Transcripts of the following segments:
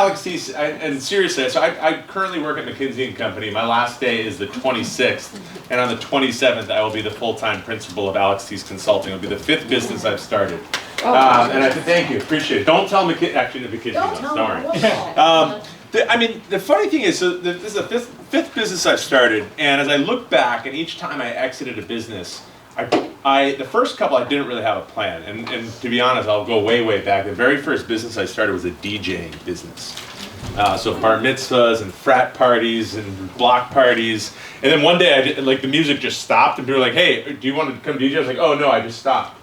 Alex Teece, and seriously, so I currently work at McKinsey & Company. My last day is the 26th, and on the 27th, I will be the full-time principal of Alex Teece Consulting. It'll be the 5th business I've started. And I thank you, appreciate it. Don't tell McKinsey, actually, the McKinsey, don't worry. I mean, the funny thing is, so this is the fifth business I've started, and as I look back, and each time I exited a business, the first couple I didn't really have a plan, and to be honest, I'll go way back. The very first business I started was a DJing business. So bar mitzvahs and frat parties and block parties, and then one day the music just stopped, and people were like, "Hey, do you want to come DJ?" I was like, "Oh no, I just stopped."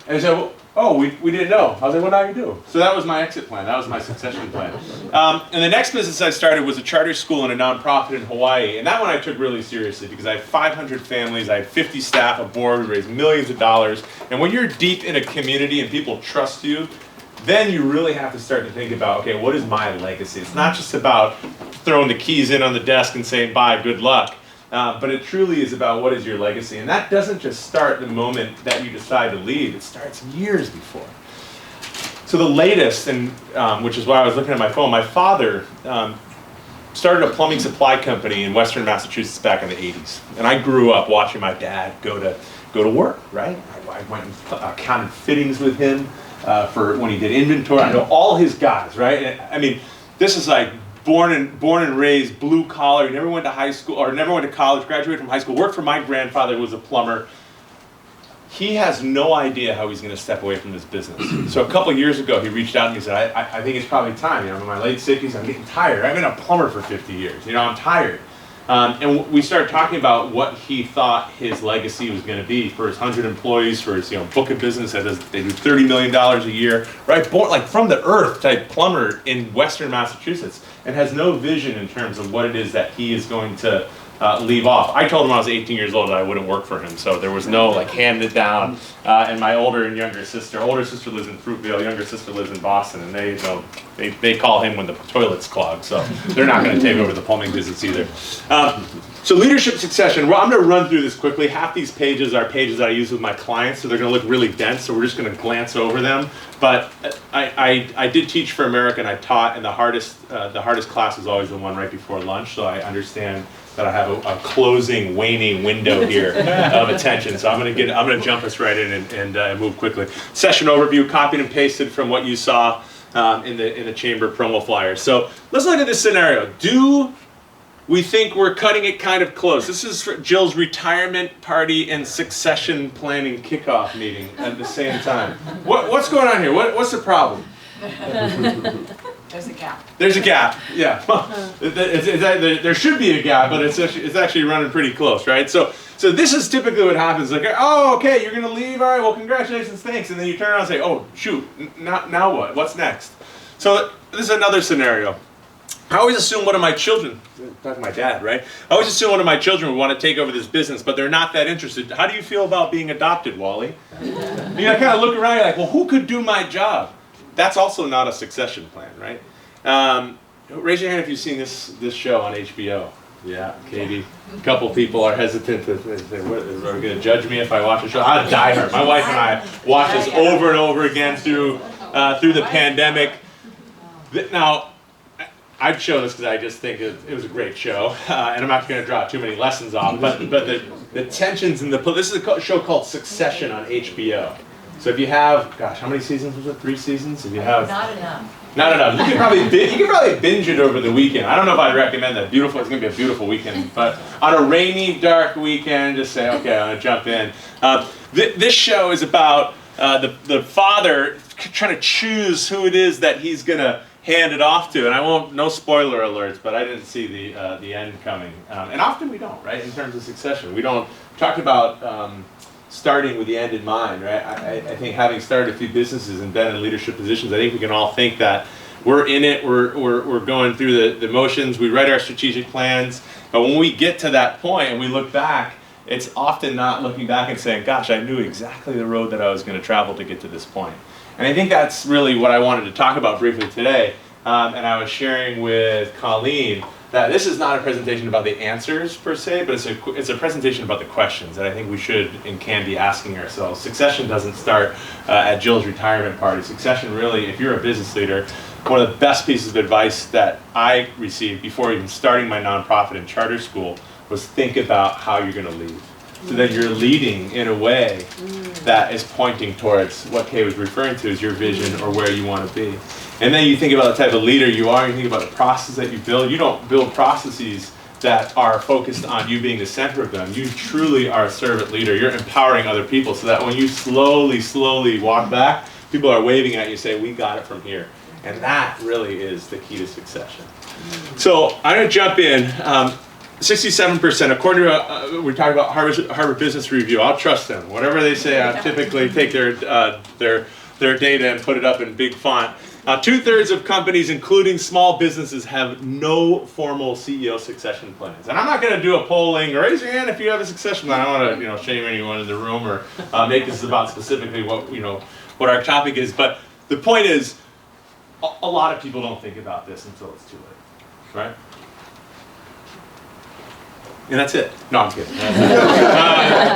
And they said, "Well, oh, we didn't know." I was like, "What do you do?" So that was my exit plan. That was my succession plan. And the next business I started was a charter school and a nonprofit in Hawaii. And that one I took really seriously because I have 500 families, I have 50 staff aboard, we raise millions of dollars. And when you're deep in a community and people trust you, then you really have to start to think about, okay, what is my legacy? It's not just about throwing the keys in on the desk and saying, bye, good luck. But it truly is about what is your legacy. And that doesn't just start the moment that you decide to leave, it starts years before. So the latest, and which is why I was looking at my phone, my father started a plumbing supply company in Western Massachusetts back in the 80s. And I grew up watching my dad go to work, right? I went and counted fittings with him for when he did inventory. I know all his guys, right? And, I mean, this is like born and raised, blue collar, never went to high school, or never went to college, graduated from high school, worked for my grandfather who was a plumber. He has no idea how he's going to step away from this business. So a couple years ago, he reached out and he said, I think it's probably time. I'm in my late 60s, I'm getting tired. I've been a plumber for 50 years, I'm tired. And we started talking about what he thought his legacy was going to be for his 100 employees, for his book of business. They do $30 million a year, right? Born, like from the earth type plumber in Western Massachusetts, and has no vision in terms of what it is that he is going to leave off. I told him I was 18 years old that I wouldn't work for him, so there was no hand it down. And my older sister lives in Fruitvale, younger sister lives in Boston, and they call him when the toilet's clogged, so they're not going to take over the plumbing business either. So leadership succession, well, I'm going to run through this quickly. Half these pages are pages that I use with my clients, so they're going to look really dense, so we're just going to glance over them. But I did teach for America, and I taught, and the hardest class is always the one right before lunch, so I understand that I have a closing, waning window here of attention. So I'm going to jump us right in and move quickly. Session overview, copied and pasted from what you saw in the chamber promo flyers. So let's look at this scenario. Do we think we're cutting it kind of close? This is for Jill's retirement party and succession planning kickoff meeting at the same time. What's going on here? What's the problem? There's a gap. There's a gap, yeah. There should be a gap, but it's actually running pretty close, right? So this is typically what happens. Like, oh, okay, you're going to leave? All right, well, congratulations, thanks. And then you turn around and say, oh, shoot, now what? What's next? So this is another scenario. I always assume one of my children, talking to my dad, right? I always assume one of my children would want to take over this business, but they're not that interested. How do you feel about being adopted, Wally? I kind of look around, you're like, well, who could do my job? That's also not a succession plan, right? Raise your hand if you've seen this show on HBO. Yeah, Katie. A couple people are hesitant to say, are they going to judge me if I watch the show? I'd die hard. My wife and I watch this over and over again through the pandemic. Now, I'd show this because I just think it was a great show, and I'm not going to draw too many lessons off, but the tensions in this is a show called Succession on HBO. So if you have, gosh, how many seasons was it? 3 seasons? If you have, not enough. Not enough. You can probably binge it over the weekend. I don't know if I'd recommend that. It's going to be a beautiful weekend, but on a rainy, dark weekend, just say, okay, I'm going to jump in. This show is about the father trying to choose who it is that he's going to hand it off to, and I won't, no spoiler alerts, but I didn't see the end coming. And often we don't, right, in terms of succession. We don't talk about starting with the end in mind, right? I think having started a few businesses and been in leadership positions, I think we can all think that we're in it, we're going through the motions, we write our strategic plans, but when we get to that point and we look back, it's often not looking back and saying, gosh, I knew exactly the road that I was going to travel to get to this point. And I think that's really what I wanted to talk about briefly today. And I was sharing with Colleen that this is not a presentation about the answers per se, but it's a presentation about the questions that I think we should and can be asking ourselves. Succession doesn't start at Jill's retirement party. Succession really, if you're a business leader, one of the best pieces of advice that I received before even starting my nonprofit in charter school was think about how you're going to lead. So that you're leading in a way that is pointing towards what Kay was referring to as your vision or where you want to be. And then you think about the type of leader you are, you think about the process that you build. You don't build processes that are focused on you being the center of them. You truly are a servant leader. You're empowering other people so that when you slowly walk back, people are waving at you saying, we got it from here. And that really is the key to succession. So I'm going to jump in. 67%, according to, we're talking about Harvard Business Review. I'll trust them. Whatever they say, I typically take their data and put it up in big font. 2/3 of companies, including small businesses, have no formal CEO succession plans. And I'm not going to do a polling. Raise your hand if you have a succession plan. I don't want to, shame anyone in the room or make this about specifically what our topic is. But the point is, a lot of people don't think about this until it's too late, right? And that's it. No, I'm kidding.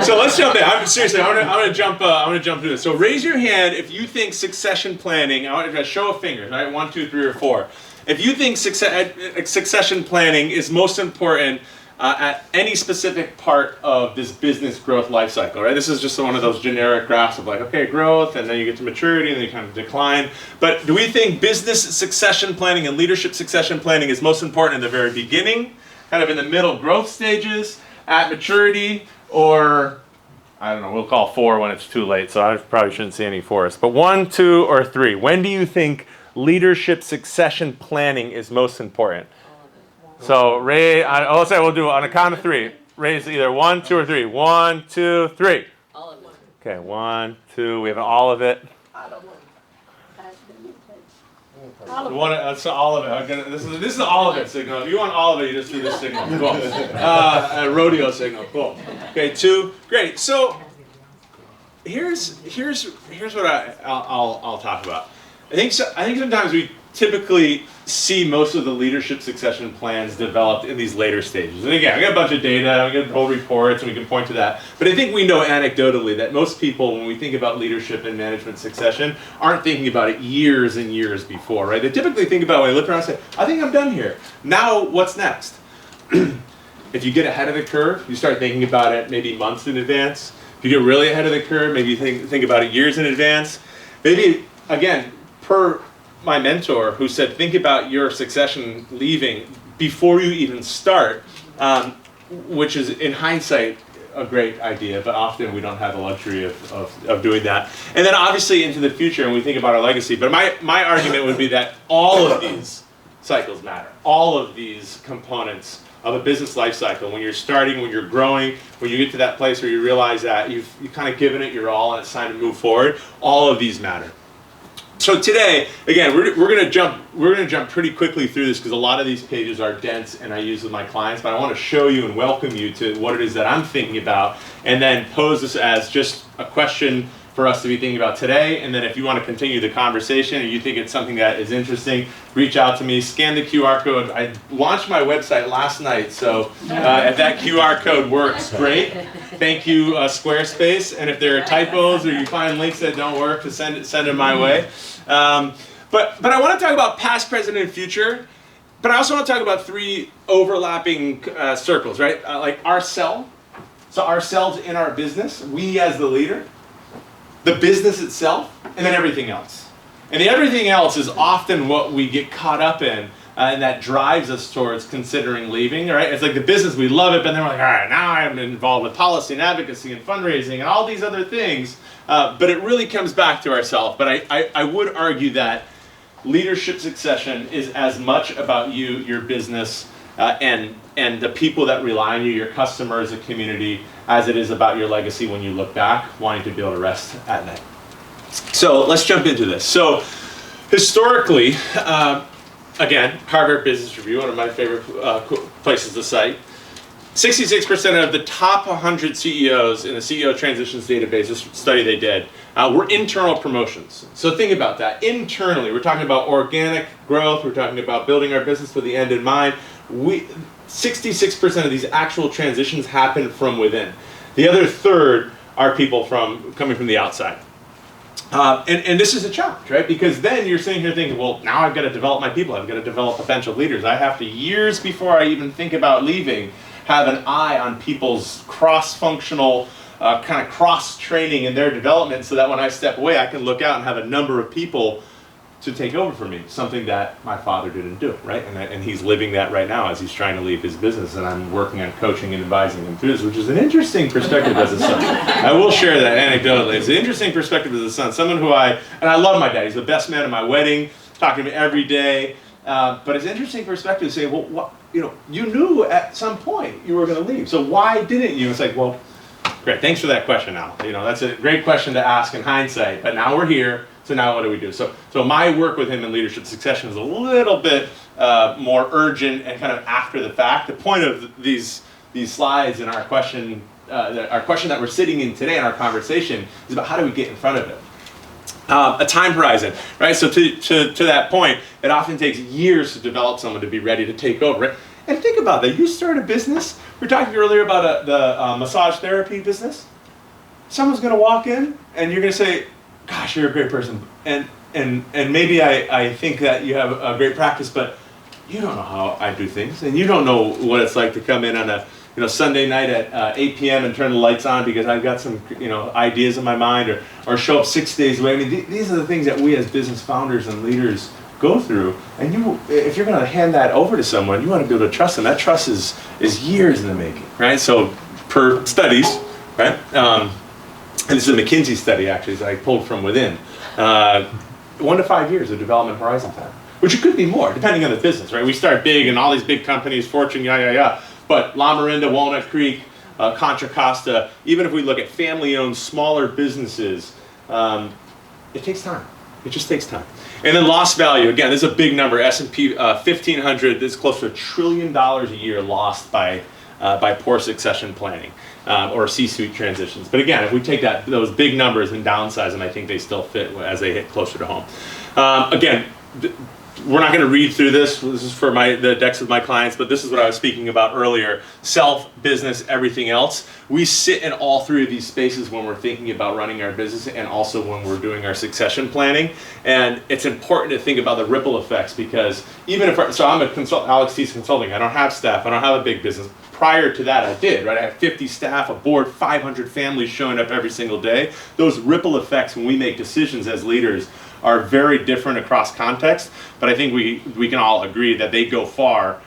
So let's jump in. Seriously, I'm gonna jump through this. So raise your hand if you think succession planning. I want to show of fingers, right? 1, 2, 3, or 4. If you think succession planning is most important at any specific part of this business growth life cycle, right? This is just one of those generic graphs of like, okay, growth, and then you get to maturity, and then you kind of decline. But do we think business succession planning and leadership succession planning is most important in the very beginning, kind of in the middle growth stages, at maturity, or I don't know, we'll call 4 when it's too late, so I probably shouldn't say any 4s. But 1, 2, or 3, when do you think leadership succession planning is most important? So Ray, let's say we'll do it on a count of 3. Raise either 1, 2, or 3. 1, 2, 3. All of it. Okay, 1, 2, we have all of it. So all of it. This is the all of it signal. If you want all of it, you just do this signal. Cool. A rodeo signal. Cool. Okay, 2. Great. So here's what I'll talk about. I think sometimes we typically see most of the leadership succession plans developed in these later stages. And again, we got a bunch of data, we got whole reports, and we can point to that. But I think we know anecdotally that most people, when we think about leadership and management succession, aren't thinking about it years and years before, right? They typically think about it when they look around and say, I think I'm done here. Now, what's next? If you get ahead of the curve, you start thinking about it maybe months in advance. If you get really ahead of the curve, maybe you think about it years in advance. Maybe, again, per my mentor who said, think about your succession leaving before you even start, which is in hindsight a great idea, but often we don't have the luxury of doing that. And then obviously into the future, and we think about our legacy. But my argument would be that all of these cycles matter. All of these components of a business life cycle, when you're starting, when you're growing, when you get to that place where you realize that you've kind of given it your all and it's time to move forward, all of these matter. So today, again, we're going to jump pretty quickly through this because a lot of these pages are dense and I use with my clients, but I want to show you and welcome you to what it is that I'm thinking about, and then pose this as just a question for us to be thinking about today. And then if you want to continue the conversation and you think it's something that is interesting, reach out to me, scan the QR code. I launched my website last night, so if that QR code works, great. Thank you, Squarespace. And if there are typos or you find links that don't work, to send them my way. But I want to talk about past, present, and future. But I also want to talk about 3 overlapping circles, right? Like ourselves. So ourselves in our business, we as the leader, the business itself, and then everything else. And the everything else is often what we get caught up in, and that drives us towards considering leaving, right? It's like the business, we love it, but then we're like, all right, now I'm involved with policy and advocacy and fundraising and all these other things. But it really comes back to ourselves. But I would argue that leadership succession is as much about you, your business, and the people that rely on you, your customers, the community, as it is about your legacy when you look back, wanting to be able to rest at night. So let's jump into this. So historically, again, Harvard Business Review, one of my favorite places to cite, 66% of the top 100 CEOs in the CEO Transitions database, this study they did, were internal promotions. So think about that. Internally, we're talking about organic growth, we're talking about building our business with the end in mind. 66% of these actual transitions happen from within. The other third are people coming from the outside. And this is a challenge, right? Because then you're sitting here thinking, well, now I've got to develop my people. I've got to develop potential leaders. I have to, years before I even think about leaving, have an eye on people's cross-functional, kind of cross-training in their development so that when I step away, I can look out and have a number of people to take over for me, something that my father didn't do, right? And he's living that right now as he's trying to leave his business, and I'm working on coaching and advising him through this, which is an interesting perspective as a son. I will share that anecdotally. It's an interesting perspective as a son, someone who I love my dad. He's the best man at my wedding, talking to me every day, but it's an interesting perspective to say, well, what, you knew at some point you were going to leave, so why didn't you? It's like, well, great, thanks for that question, Al. That's a great question to ask in hindsight, but now we're here. So now what do we do? So my work with him in leadership succession is a little bit more urgent and kind of after the fact. The point of these slides and our question that we're sitting in today in our conversation is about how do we get in front of it. A time horizon, right? So to that point, it often takes years to develop someone to be ready to take over, right? And think about that. You start a business. We were talking earlier about the massage therapy business. Someone's going to walk in and you're going to say, gosh, you're a great person, and maybe I think that you have a great practice, but you don't know how I do things, and you don't know what it's like to come in on a Sunday night at 8 p.m. and turn the lights on because I've got some ideas in my mind, or show up 6 days away. I mean, these are the things that we as business founders and leaders go through, and if you're going to hand that over to someone, you want to be able to trust them. That trust is years in the making, right? So per studies, right? And this is a McKinsey study, actually, that I pulled from within. 1 to 5 years of development horizon time, which it could be more, depending on the business, right? We start big, and all these big companies, Fortune, but La Marinda, Walnut Creek, Contra Costa, even if we look at family-owned smaller businesses, it takes time. It just takes time. And then lost value, again, this is a big number. S&P 1500, this is close to $1 trillion a year lost by poor succession planning. Or C-suite transitions. But again, if we take those big numbers and downsize them, I think they still fit as they hit closer to home. Again, we're not going to read through this. This is for the decks of my clients, but this is what I was speaking about earlier. Self, business, everything else. We sit in all three of these spaces when we're thinking about running our business and also when we're doing our succession planning. And it's important to think about the ripple effects because even if, so I'm a Alex Teece Consulting. I don't have staff. I don't have a big business. Prior to that, I did, right? I have 50 staff, a board, 500 families showing up every single day. Those ripple effects when we make decisions as leaders are very different across context, but I think we can all agree that they go far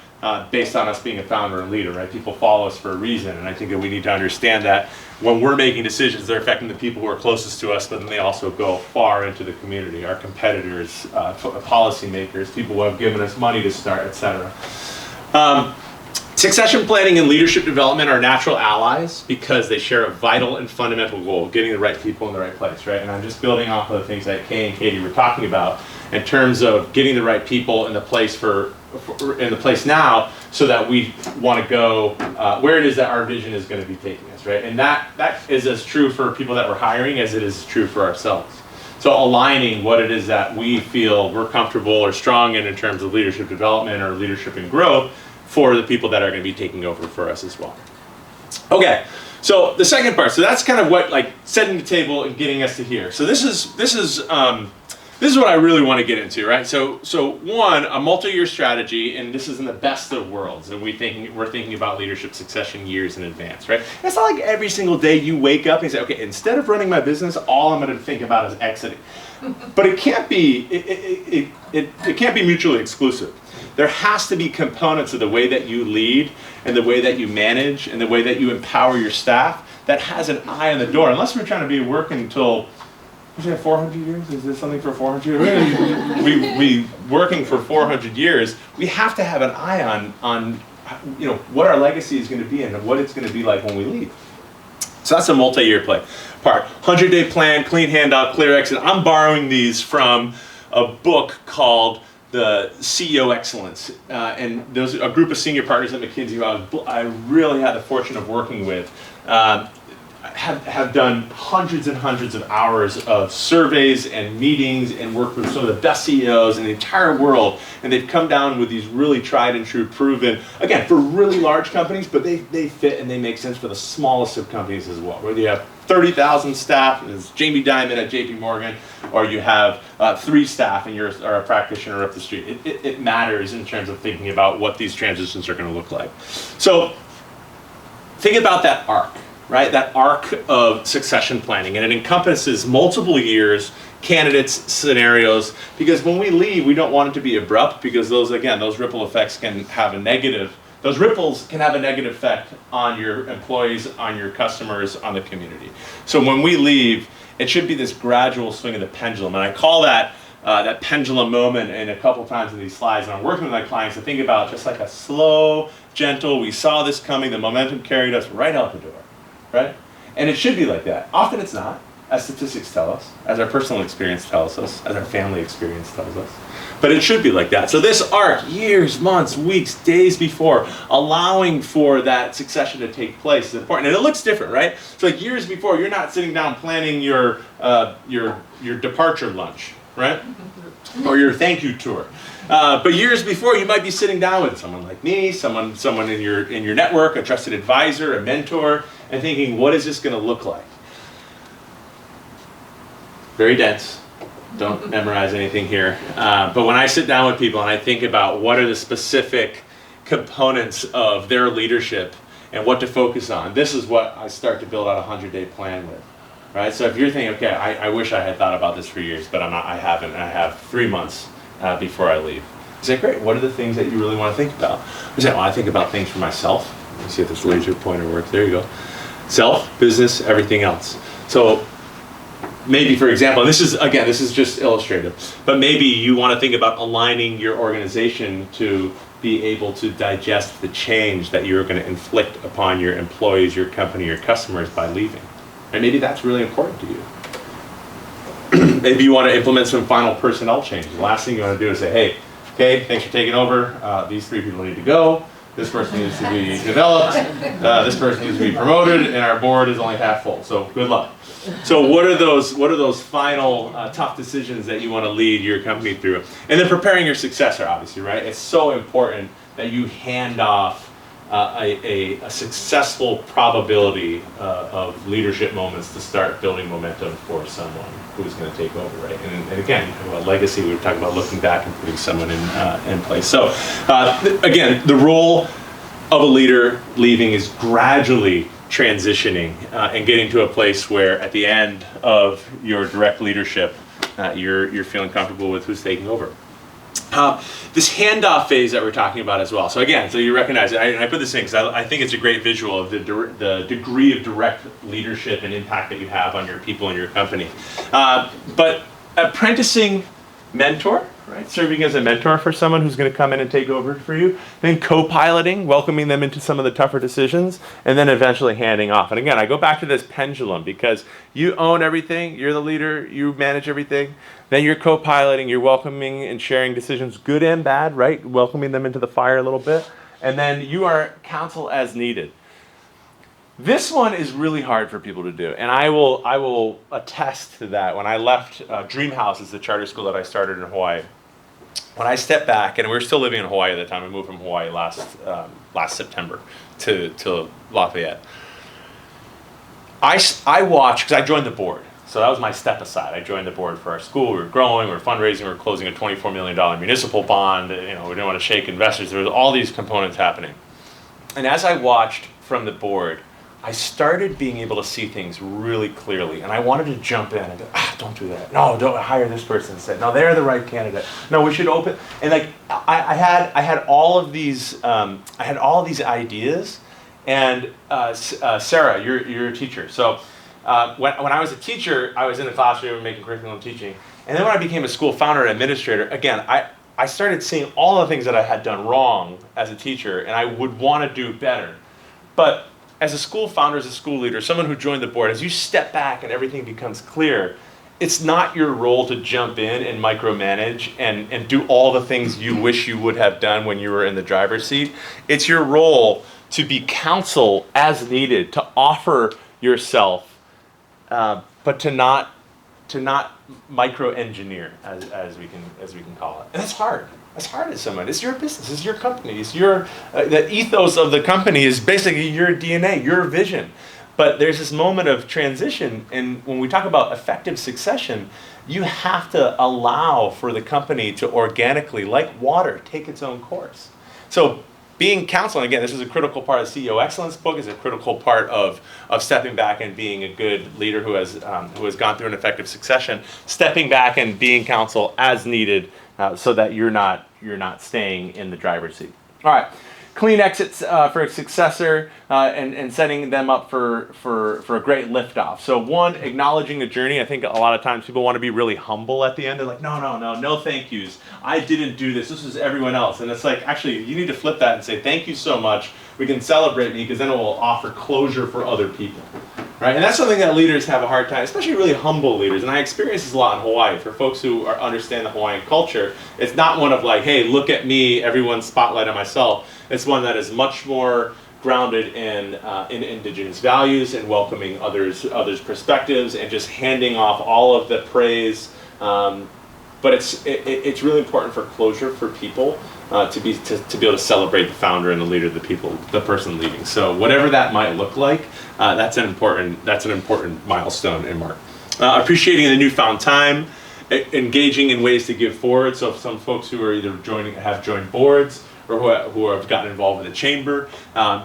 based on us being a founder and leader, right? People follow us for a reason, and I think that we need to understand that when we're making decisions, they're affecting the people who are closest to us, but then they also go far into the community, our competitors, policymakers, people who have given us money to start, etc. Succession planning and leadership development are natural allies because they share a vital and fundamental goal, getting the right people in the right place, right? And I'm just building off of the things that Kay and Katie were talking about in terms of getting the right people in the place in the place now so that we want to go where it is that our vision is going to be taking us, right? And that is as true for people that we're hiring as it is true for ourselves. So aligning what it is that we feel we're comfortable or strong in terms of leadership development or leadership and growth for the people that are going to be taking over for us as well. Okay, so the second part. So that's kind of what setting the table and getting us to here. So this is what I really want to get into, right? So one, a multi-year strategy, and this is in the best of worlds, and we're thinking about leadership succession years in advance, right? It's not like every single day you wake up and say, okay, instead of running my business, all I'm going to think about is exiting. But it can't be. It can't be mutually exclusive. There has to be components of the way that you lead and the way that you manage and the way that you empower your staff that has an eye on the door. Unless we're trying to be working until 400 years? Is this something for 400 years? We working for 400 years. We have to have an eye on what our legacy is going to be and what it's going to be like when we leave. So that's a multi-year part. 100-day plan, clean handout, clear exit. I'm borrowing these from a book called The CEO Excellence, and there's a group of senior partners at McKinsey who I really had the fortune of working with. Have done hundreds and hundreds of hours of surveys and meetings and worked with some of the best CEOs in the entire world, and they've come down with these really tried and true, proven, again, for really large companies, but they fit and they make sense for the smallest of companies as well, whether you have 30,000 staff, as Jamie Dimon at JP Morgan, or you have 3 staff and you're a practitioner up the street. It matters in terms of thinking about what these transitions are going to look like. So think about that arc, right? That arc of succession planning, and it encompasses multiple years, candidates, scenarios, because when we leave, we don't want it to be abrupt, because those ripple effects can have a negative, those ripples can have a negative effect on your employees, on your customers, on the community. So when we leave, it should be this gradual swing of the pendulum, and I call that that pendulum moment in a couple times in these slides. And I'm working with my clients to think about just like a slow, gentle, we saw this coming, the momentum carried us right out the door, right? And it should be like that. Often it's not, as statistics tell us, as our personal experience tells us, as our family experience tells us. But it should be like that. So this arc, years, months, weeks, days before, allowing for that succession to take place is important. And it looks different, right? So like years before, you're not sitting down planning your departure lunch, right? Or your thank you tour. But years before, you might be sitting down with someone like me, someone in your network, a trusted advisor, a mentor, and thinking, what is this going to look like? Very dense. Don't memorize anything here. But when I sit down with people and I think about what are the specific components of their leadership and what to focus on, this is what I start to build out a 100-day plan with. Right? So if you're thinking, okay, I wish I had thought about this for years, but I haven't, and I have 3 months before I leave. I say, great, what are the things that you really want to think about? I say, well, I think about things for myself. Let me see if this laser pointer works. There you go. Self, business, everything else. So maybe, for example, and this is just illustrative, but maybe you want to think about aligning your organization to be able to digest the change that you're going to inflict upon your employees, your company, your customers by leaving. And maybe that's really important to you. Maybe you want to implement some final personnel changes. The last thing you want to do is say, hey, okay, thanks for taking over. These 3 people need to go. This person needs to be developed. This person needs to be promoted, and our board is only half full. So good luck. So what are those final tough decisions that you want to lead your company through? And then preparing your successor, obviously, right? It's so important that you hand off a successful probability of leadership moments to start building momentum for someone who's going to take over, right? And again, you talk about legacy, we were talking about looking back and putting someone in place. So again, the role of a leader leaving is gradually transitioning and getting to a place where at the end of your direct leadership, you're feeling comfortable with who's taking over. This handoff phase that we're talking about as well. So again, so you recognize it. I put this in because I think it's a great visual of the degree of direct leadership and impact that you have on your people and your company. But apprenticing mentor, right? Serving as a mentor for someone who's going to come in and take over for you. Then co-piloting, welcoming them into some of the tougher decisions, and then eventually handing off. And again, I go back to this pendulum because you own everything, you're the leader, you manage everything. Then you're co-piloting, you're welcoming and sharing decisions, good and bad, right? Welcoming them into the fire a little bit. And then you are counsel as needed. This one is really hard for people to do, and I will attest to that. When I left Dream House, is the charter school that I started in Hawaii. When I stepped back, and we were still living in Hawaii at the time, I moved from Hawaii last September to Lafayette. I watched, because I joined the board, so that was my step aside. I joined the board for our school. We were growing, we were fundraising, we were closing a $24 million municipal bond. We didn't want to shake investors. There was all these components happening. And as I watched from the board, I started being able to see things really clearly, and I wanted to jump in and go, don't do that. No, don't hire this person instead. No, they're the right candidate. No, we should open. And like I had all of these ideas. And Sarah, you're a teacher. So when I was a teacher, I was in the classroom making curriculum teaching. And then when I became a school founder and administrator, again, I started seeing all the things that I had done wrong as a teacher, and I would want to do better. But as a school founder, as a school leader, someone who joined the board, as you step back and everything becomes clear, it's not your role to jump in and micromanage and do all the things you wish you would have done when you were in the driver's seat. It's your role to be counsel as needed, to offer yourself, but to not micro-engineer, as we can call it. And that's hard. That's hard as someone. It's your business. It's your company. It's your the ethos of the company is basically your DNA, your vision. But there's this moment of transition, and when we talk about effective succession, you have to allow for the company to organically, like water, take its own course. So being counsel, and again, this is a critical part of the CEO Excellence book, is a critical part of stepping back and being a good leader who has gone through an effective succession, stepping back and being counsel as needed so that you're not staying in the driver's seat. All right. Clean exits for a successor and setting them up for a great liftoff. So one, acknowledging the journey. I think a lot of times people want to be really humble at the end. They're like, no thank yous. I didn't do this. This is everyone else. And it's like, actually, you need to flip that and say, thank you so much. We can celebrate me, because then it will offer closure for other people. Right? And that's something that leaders have a hard time, especially really humble leaders. And I experience this a lot in Hawaii. For folks who understand the Hawaiian culture, it's not one of like, hey, look at me, everyone's spotlight on myself. It's one that is much more grounded in indigenous values and welcoming others' perspectives and just handing off all of the praise. But it's really important for closure for people to be able to celebrate the founder and the leader, the person leading. So whatever that might look like, that's an important milestone and mark. Appreciating the newfound time, engaging in ways to give forward. So some folks who are either have joined boards or who have gotten involved with the chamber,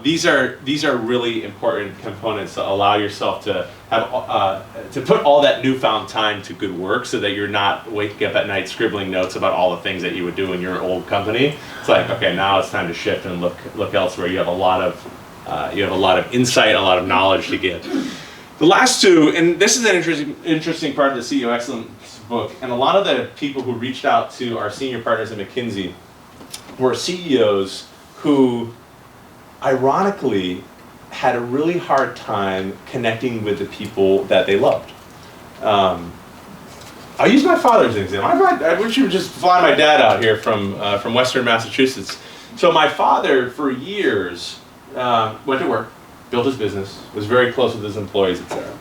these are really important components to allow yourself to have to put all that newfound time to good work, so that you're not waking up at night scribbling notes about all the things that you would do in your old company. It's like, okay, now it's time to shift and look elsewhere. You have a lot of insight, a lot of knowledge to give. The last two, and this is an interesting part of the CEO Excellence book, and a lot of the people who reached out to our senior partners at McKinsey were CEOs who, ironically, had a really hard time connecting with the people that they loved. I'll use my father as an example. I wish you would just fly my dad out here from Western Massachusetts. So my father, for years, went to work, built his business, was very close with his employees, etc.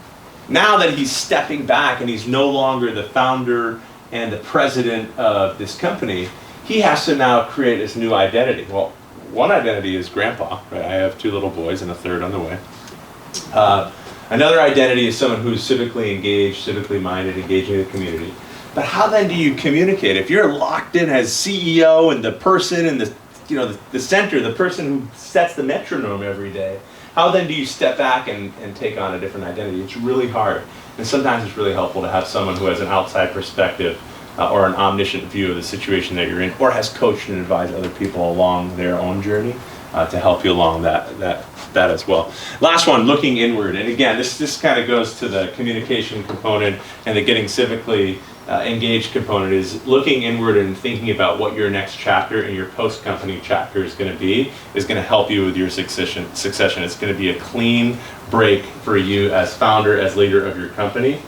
Now that he's stepping back and he's no longer the founder and the president of this company, he has to now create this new identity. Well, one identity is grandpa, right? I have 2 little boys and a third on the way. Another identity is someone who's civically engaged, civically minded, engaging in the community. But how then do you communicate? If you're locked in as CEO and the person in the center, the person who sets the metronome every day, how then do you step back and take on a different identity? It's really hard. And sometimes it's really helpful to have someone who has an outside perspective or an omniscient view of the situation that you're in, or has coached and advised other people along their own journey to help you along that as well. Last one, looking inward. And again, this kind of goes to the communication component and the getting civically engaged component, is looking inward and thinking about what your next chapter and your post-company chapter is going to be, is going to help you with your succession. It's going to be a clean break for you as founder, as leader of your company.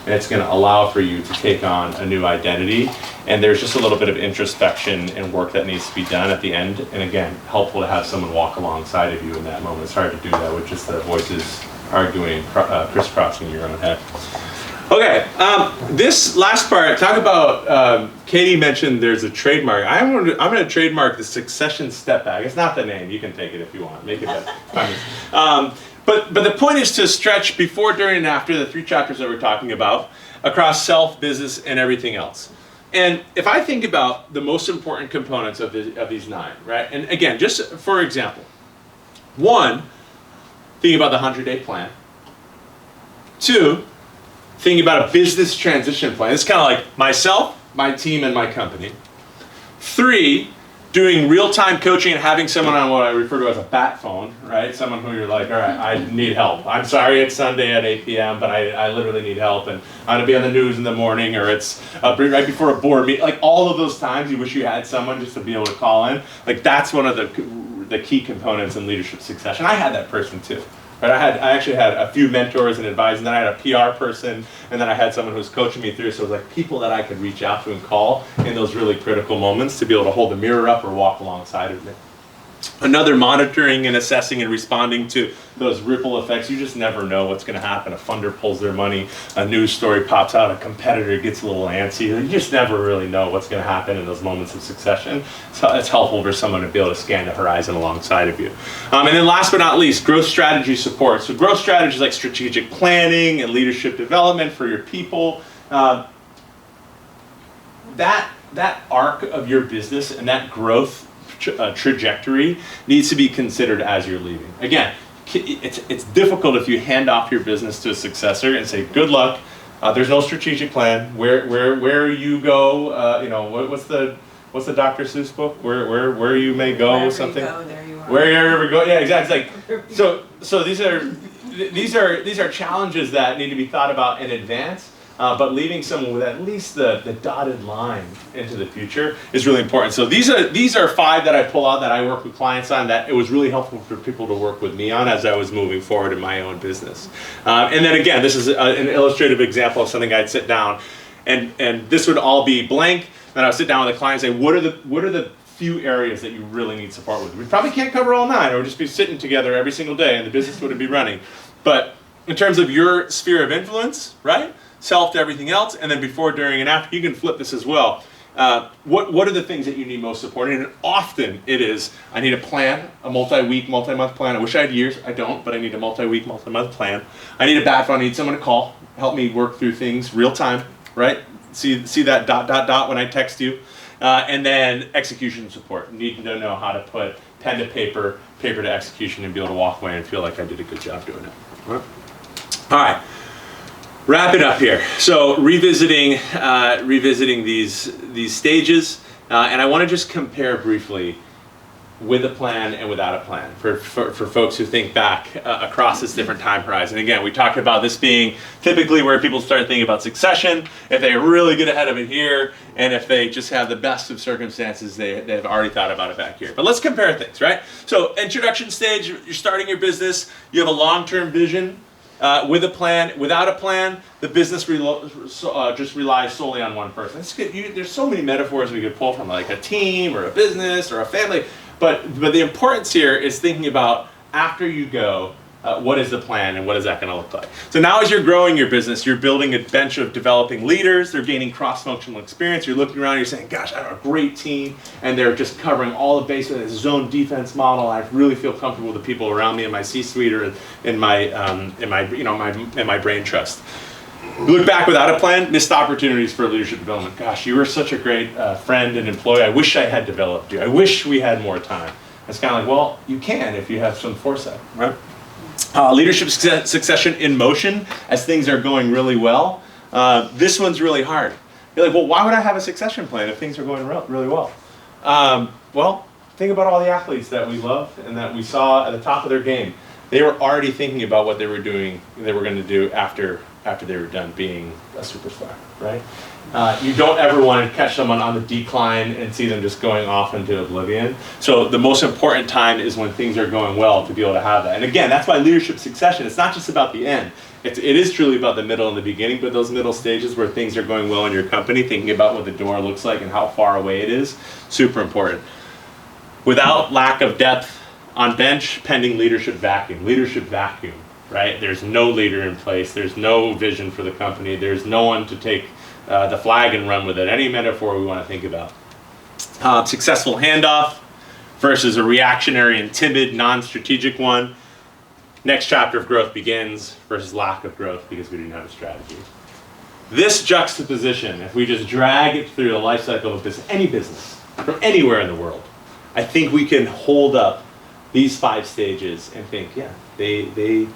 And it's going to allow for you to take on a new identity. And there's just a little bit of introspection and work that needs to be done at the end. And again, helpful to have someone walk alongside of you in that moment. It's hard to do that with just the voices arguing, crisscrossing your own head. Okay, this last part, talk about, Katie mentioned there's a trademark. I'm going to trademark the succession step back. It's not the name. You can take it if you want. Make it that. But the point is to stretch before, during, and after the 3 chapters that we're talking about across self, business, and everything else. And if I think about the most important components of these 9, right? And again, just for example, 1, thinking about the 100-day plan. 2, thinking about a business transition plan. It's kind of like myself, my team, and my company. 3, doing real-time coaching and having someone on what I refer to as a bat phone, right? Someone who you're like, all right, I need help. I'm sorry it's Sunday at 8 p.m., but I literally need help, and I'm gonna be on the news in the morning, or it's right before a board meeting. Like all of those times you wish you had someone just to be able to call in. Like that's one of the key components in leadership succession. I had that person too. Right? I actually had a few mentors and advisors, and then I had a PR person, and then I had someone who was coaching me through. So it was like people that I could reach out to and call in those really critical moments to be able to hold the mirror up or walk alongside of me. Another, monitoring and assessing and responding to those ripple effects. You just never know what's going to happen. A funder pulls their money, a news story pops out, a competitor gets a little antsy. You just never really know what's going to happen in those moments of succession. So it's helpful for someone to be able to scan the horizon alongside of you. And then last but not least, growth strategy support. So growth strategies like strategic planning and leadership development for your people. That arc of your business and that growth trajectory needs to be considered as you're leaving. Again, it's difficult if you hand off your business to a successor and say, good luck, there's no strategic plan, where you go, what's the Dr. Seuss book, where you may go, Wherever something, you go, there you are. wherever you go, yeah, exactly. It's like, so these are challenges that need to be thought about in advance. But leaving someone with at least the dotted line into the future is really important. So these are 5 that I pull out that I work with clients on, that it was really helpful for people to work with me on as I was moving forward in my own business. And then again, this is an illustrative example of something I'd sit down, and this would all be blank. Then I would sit down with a client and say, what are the few areas that you really need support with? We probably can't cover all 9, or we'd just be sitting together every single day and the business wouldn't be running. But in terms of your sphere of influence, right? Self to everything else, and then before, during, and after, you can flip this as well. What are the things that you need most support in? And often it is, I need a plan, a multi-week, multi-month plan. I wish I had years, I don't, but I need a multi-week, multi-month plan. I need a bat phone, I need someone to call, help me work through things real time, right? See that ... when I text you. And then execution support. Need to know how to put pen to paper, paper to execution, and be able to walk away and feel like I did a good job doing it. All right. Wrap it up here. So revisiting these stages, and I want to just compare briefly with a plan and without a plan for folks who think back across this different time horizon. Again, we talked about this being typically where people start thinking about succession, if they really get ahead of it here, and if they just have the best of circumstances, they've already thought about it back here. But let's compare things, right? So introduction stage, you're starting your business, you have a long-term vision. With a plan, without a plan, the business just relies solely on one person. There's so many metaphors we could pull from, like a team or a business or a family. But the importance here is thinking about, after you go, what is the plan and what is that going to look like? So now as you're growing your business, you're building a bench of developing leaders, they're gaining cross-functional experience, you're looking around, you're saying, gosh, I have a great team, and they're just covering all the bases of this zone defense model. I really feel comfortable with the people around me in my C-suite or in my brain trust. You look back without a plan, missed opportunities for leadership development. Gosh, you were such a great friend and employee. I wish I had developed you. I wish we had more time. It's kind of like, well, you can if you have some foresight, right? Leadership succession in motion as things are going really well. This one's really hard. You're like, well, why would I have a succession plan if things are going really well? Well, think about all the athletes that we love and that we saw at the top of their game. They were already thinking about what they were going to do after they were done being a superstar, right? You don't ever want to catch someone on the decline and see them just going off into oblivion. So the most important time is when things are going well to be able to have that. And again, that's why leadership succession, it's not just about the end. It is truly about the middle and the beginning, but those middle stages where things are going well in your company, thinking about what the door looks like and how far away it is, super important. Without lack of depth on bench, pending leadership vacuum, right? There's no leader in place, there's no vision for the company, there's no one to take the flag and run with it. Any metaphor we want to think about. Successful handoff versus a reactionary and timid, non-strategic one. Next chapter of growth begins versus lack of growth because we didn't have a strategy. This juxtaposition, if we just drag it through the life cycle of any business, from anywhere in the world, I think we can hold up these 5 stages and think, yeah, they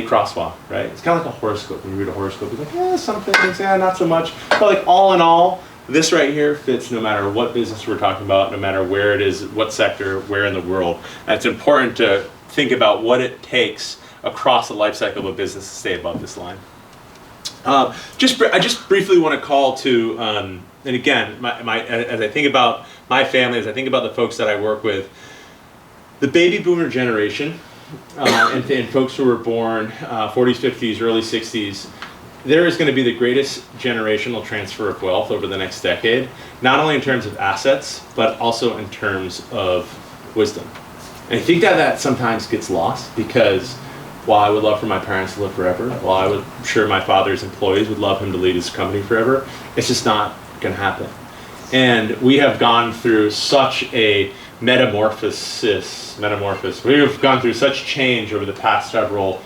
crosswalk, right? It's kind of like a horoscope. When you read a horoscope, it's like, yeah, some things, yeah, not so much. But like all in all, this right here fits no matter what business we're talking about, no matter where it is, what sector, where in the world. And it's important to think about what it takes across the life cycle of a business to stay above this line. I just briefly want to call to, and again, as I think about my family, as I think about the folks that I work with, the baby boomer generation, and folks who were born 40s, 50s, early 60s, there is going to be the greatest generational transfer of wealth over the next decade, not only in terms of assets, but also in terms of wisdom. And I think that sometimes gets lost because while I would love for my parents to live forever, while I'm sure my father's employees would love him to lead his company forever, it's just not going to happen. And we have gone through such a metamorphosis. We have gone through such change over the past several,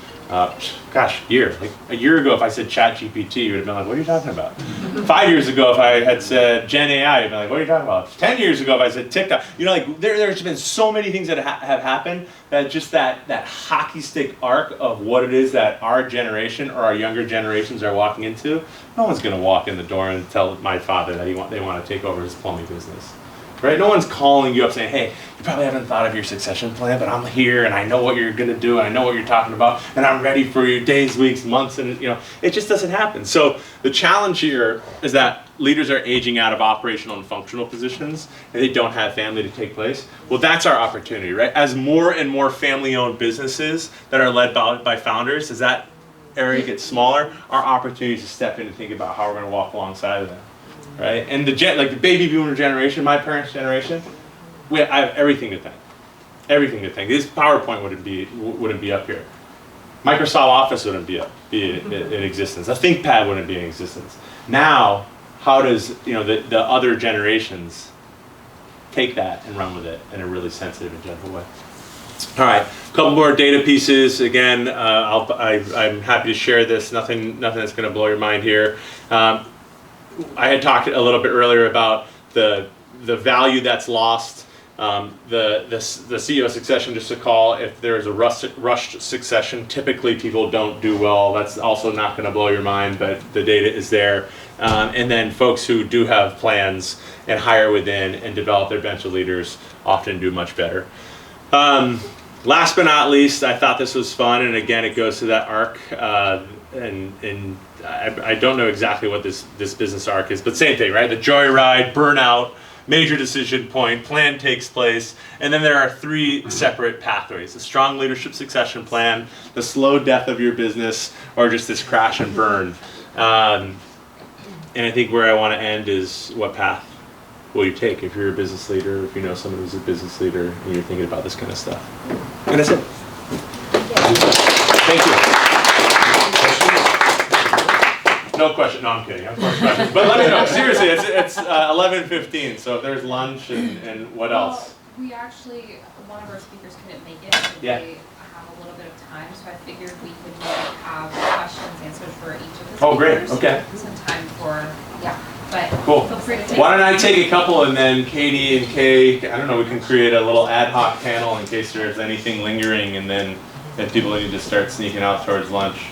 year. Like a year ago, if I said ChatGPT, you would have been like, what are you talking about? 5 years ago, if I had said Gen AI, you'd be like, what are you talking about? 10 years ago, if I said TikTok, like there's been so many things that have happened that just that hockey stick arc of what it is that our generation or our younger generations are walking into. No one's going to walk in the door and tell my father that they want to take over his plumbing business. Right? No one's calling you up saying, hey, you probably haven't thought of your succession plan, but I'm here and I know what you're going to do and I know what you're talking about and I'm ready for you days, weeks, months, and it just doesn't happen. So the challenge here is that leaders are aging out of operational and functional positions and they don't have family to take place. Well, that's our opportunity, right? As more and more family-owned businesses that are led by founders, as that area gets smaller, our opportunity to step in and think about how we're going to walk alongside of them. Right, and the baby boomer generation, my parents' generation, I have everything to thank. Everything to thank. This PowerPoint wouldn't be up here. Microsoft Office wouldn't be in existence. A ThinkPad wouldn't be in existence. Now, how does the other generations take that and run with it in a really sensitive and gentle way? All right, a couple more data pieces. Again, I'm happy to share this. Nothing that's going to blow your mind here. I had talked a little bit earlier about the value that's lost. The CEO succession, just to call, if there is a rushed succession, typically people don't do well. That's also not going to blow your mind, but the data is there. And then folks who do have plans and hire within and develop their bench of leaders often do much better. Last but not least, I thought this was fun, and again, it goes to that arc. And I don't know exactly what this business arc is, but same thing, right? The joyride, burnout, major decision point, plan takes place, and then there are 3 separate pathways: a strong leadership succession plan, the slow death of your business, or just this crash and burn. And I think where I want to end is, what path will you take if you're a business leader, if you know someone who's a business leader, and you're thinking about this kind of stuff. And that's it. Thank you. No question. No, I'm kidding. Of course, questions. But let me know. Seriously, it's 11:15. So if there's lunch and what else? We actually, one of our speakers couldn't make it. So Yeah. They have a little bit of time, so I figured we could maybe have questions answered for each of the speakers. Oh, great. Okay. Some time for, but Cool. feel free to take. Why don't I take a couple, and then Katie and Kay, I don't know, we can create a little ad hoc panel in case there's anything lingering, and then if people need to start sneaking out towards lunch.